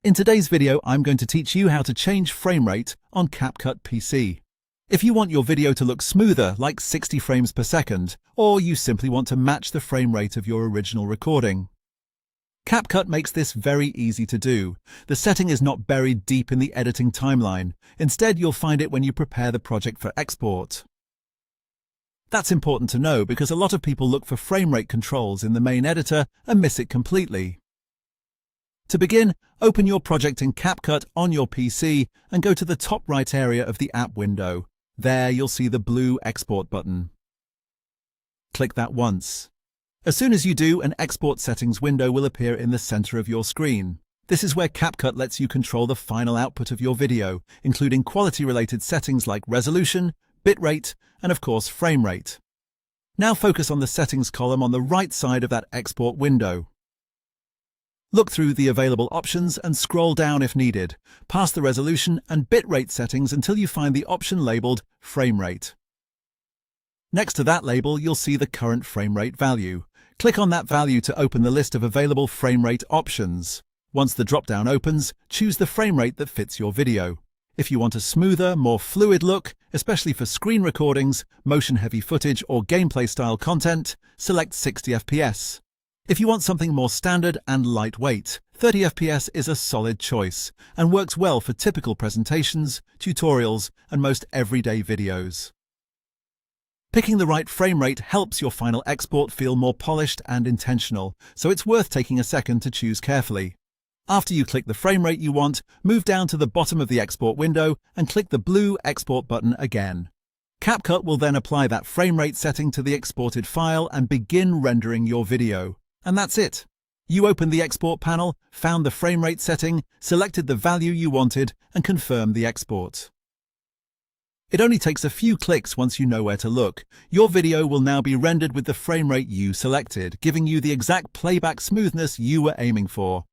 In today's video, I'm going to teach you how to change frame rate on CapCut PC. If you want your video to look smoother, like 60 frames per second, or you simply want to match the frame rate of your original recording, CapCut makes this very easy to do. The setting is not buried deep in the editing timeline. Instead, you'll find it when you prepare the project for export. That's important to know because a lot of people look for frame rate controls in the main editor and miss it completely. To begin, open your project in CapCut on your PC and go to the top right area of the app window. There you'll see the blue Export button. Click that once. As soon as you do, an Export Settings window will appear in the center of your screen. This is where CapCut lets you control the final output of your video, including quality-related settings like resolution, bitrate, and of course frame rate. Now focus on the Settings column on the right side of that Export window. Look through the available options and scroll down if needed, past the resolution and bitrate settings until you find the option labeled Frame Rate. Next to that label, you'll see the current frame rate value. Click on that value to open the list of available frame rate options. Once the drop-down opens, choose the frame rate that fits your video. If you want a smoother, more fluid look, especially for screen recordings, motion-heavy footage, or gameplay-style content, select 60 FPS. If you want something more standard and lightweight, 30 FPS is a solid choice and works well for typical presentations, tutorials, and most everyday videos. Picking the right frame rate helps your final export feel more polished and intentional, so it's worth taking a second to choose carefully. After you click the frame rate you want, move down to the bottom of the export window and click the blue Export button again. CapCut will then apply that frame rate setting to the exported file and begin rendering your video. And that's it. You opened the export panel, found the frame rate setting, selected the value you wanted, and confirmed the export. It only takes a few clicks once you know where to look. Your video will now be rendered with the frame rate you selected, giving you the exact playback smoothness you were aiming for.